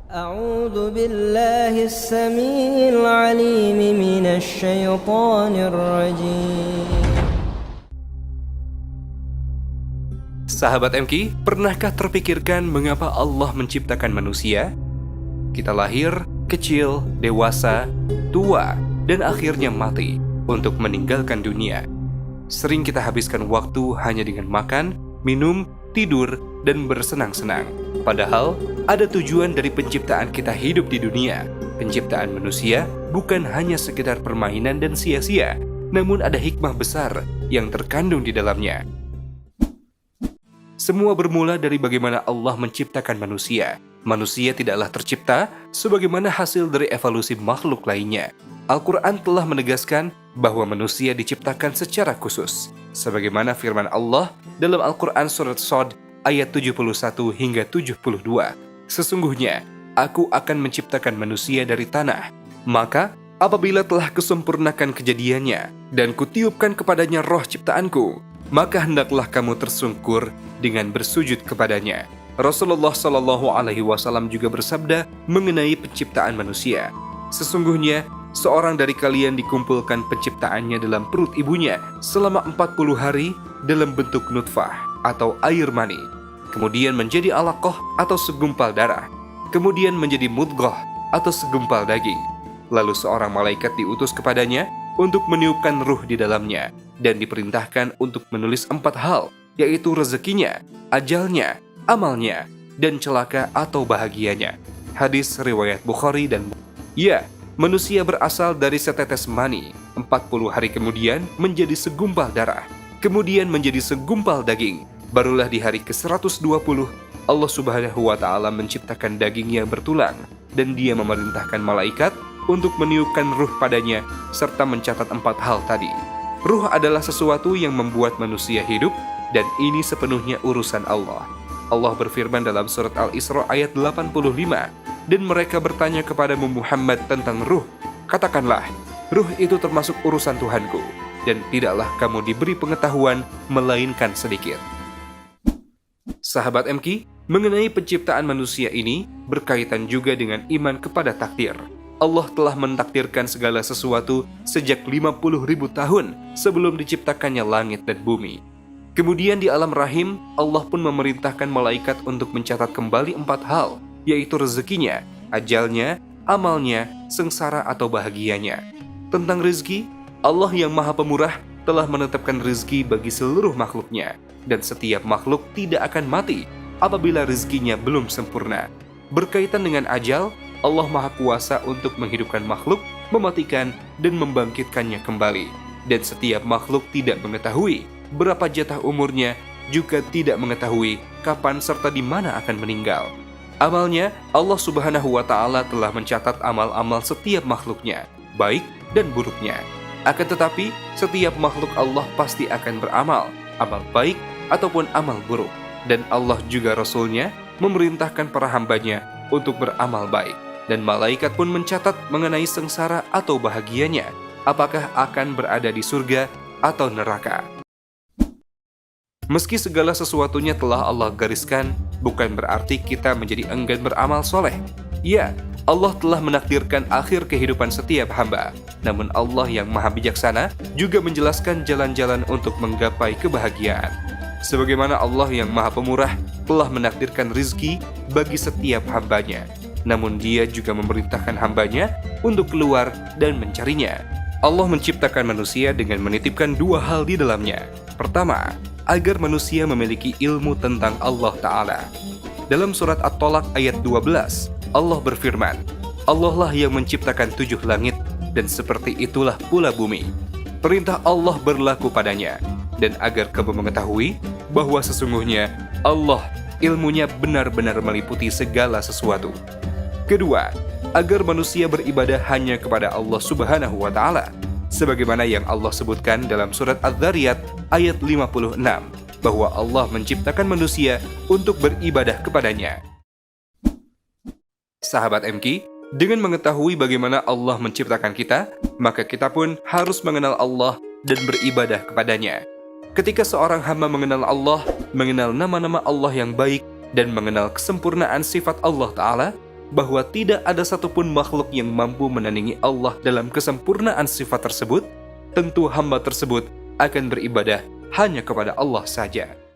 أعوذ بالله السميع العليم من الشيطان الرجيم. Sahabat MK, pernahkah terpikirkan mengapa Allah menciptakan manusia? Kita lahir, kecil, dewasa, tua, dan akhirnya mati untuk meninggalkan dunia. Sering kita habiskan waktu hanya dengan makan, minum, tidur, dan bersenang-senang. Padahal, ada tujuan dari penciptaan kita hidup di dunia. Penciptaan manusia bukan hanya sekedar permainan dan sia-sia, namun ada hikmah besar yang terkandung di dalamnya. Semua bermula dari bagaimana Allah menciptakan manusia. Manusia tidaklah tercipta sebagaimana hasil dari evolusi makhluk lainnya. Al-Quran telah menegaskan bahwa manusia diciptakan secara khusus. Sebagaimana firman Allah dalam Al-Quran surat Shad ayat 71 hingga 72. Sesungguhnya, aku akan menciptakan manusia dari tanah. Maka, apabila telah kusempurnakan kejadiannya dan kutiupkan kepadanya roh ciptaanku, maka hendaklah kamu tersungkur dengan bersujud kepadanya. Rasulullah Shallallahu Alaihi Wasallam juga bersabda mengenai penciptaan manusia. Sesungguhnya, seorang dari kalian dikumpulkan penciptaannya dalam perut ibunya selama 40 hari dalam bentuk nutfah atau air mani, kemudian menjadi alaqah atau segumpal darah, kemudian menjadi mudghah atau segumpal daging. Lalu seorang malaikat diutus kepadanya untuk meniupkan ruh di dalamnya dan diperintahkan untuk menulis 4 hal, yaitu rezekinya, ajalnya, amalnya, dan celaka atau bahagianya. Hadis riwayat Bukhari dan Ya, manusia berasal dari setetes mani, 40 hari kemudian menjadi segumpal darah, kemudian menjadi segumpal daging. Barulah di hari ke-120, Allah Subhanahu wa Ta'ala menciptakan daging yang bertulang, dan Dia memerintahkan malaikat untuk meniupkan ruh padanya serta mencatat 4 hal tadi. Ruh adalah sesuatu yang membuat manusia hidup, dan ini sepenuhnya urusan Allah. Allah berfirman dalam surat Al-Isra ayat 85, dan mereka bertanya kepadamu Muhammad tentang ruh. Katakanlah, ruh itu termasuk urusan Tuhanku, dan tidaklah kamu diberi pengetahuan melainkan sedikit. Sahabat MK, mengenai penciptaan manusia ini berkaitan juga dengan iman kepada takdir. Allah telah mentakdirkan segala sesuatu sejak 50.000 tahun sebelum diciptakannya langit dan bumi. Kemudian di alam rahim, Allah pun memerintahkan malaikat untuk mencatat kembali 4 hal, yaitu rezekinya, ajalnya, amalnya, sengsara atau bahagianya. Tentang rezeki, Allah yang Maha Pemurah telah menetapkan rezeki bagi seluruh makhluknya, dan setiap makhluk tidak akan mati apabila rezekinya belum sempurna. Berkaitan dengan ajal, Allah Maha Kuasa untuk menghidupkan makhluk, mematikan, dan membangkitkannya kembali. Dan setiap makhluk tidak mengetahui berapa jatah umurnya, juga tidak mengetahui kapan serta di mana akan meninggal. Amalnya, Allah Subhanahu wa Ta'ala telah mencatat amal-amal setiap makhluknya, baik dan buruknya. Akan tetapi, setiap makhluk Allah pasti akan beramal, amal baik ataupun amal buruk. Dan Allah juga Rasul-Nya memerintahkan para hambanya untuk beramal baik. Dan malaikat pun mencatat mengenai sengsara atau bahagianya, apakah akan berada di surga atau neraka. Meski segala sesuatunya telah Allah gariskan, bukan berarti kita menjadi enggan beramal soleh. Ya, Allah telah menakdirkan akhir kehidupan setiap hamba. Namun Allah yang maha bijaksana juga menjelaskan jalan-jalan untuk menggapai kebahagiaan. Sebagaimana Allah yang maha pemurah telah menakdirkan rizki bagi setiap hambanya, namun Dia juga memerintahkan hambanya untuk keluar dan mencarinya. Allah menciptakan manusia dengan menitipkan 2 hal di dalamnya. Pertama, agar manusia memiliki ilmu tentang Allah Ta'ala. Dalam surat At-Tolak ayat 12, Allah berfirman, Allah lah yang menciptakan 7 langit, dan seperti itulah pula bumi. Perintah Allah berlaku padanya, dan agar kamu mengetahui bahwa sesungguhnya Allah ilmunya benar-benar meliputi segala sesuatu. Kedua, agar manusia beribadah hanya kepada Allah Subhanahu wa Ta'ala, sebagaimana yang Allah sebutkan dalam surat Az-Zariyat ayat 56, bahwa Allah menciptakan manusia untuk beribadah kepadanya. Sahabat MK, dengan mengetahui bagaimana Allah menciptakan kita, maka kita pun harus mengenal Allah dan beribadah kepadanya. Ketika seorang hamba mengenal Allah, mengenal nama-nama Allah yang baik, dan mengenal kesempurnaan sifat Allah Ta'ala, bahwa tidak ada satupun makhluk yang mampu menandingi Allah dalam kesempurnaan sifat tersebut, tentu hamba tersebut akan beribadah hanya kepada Allah saja.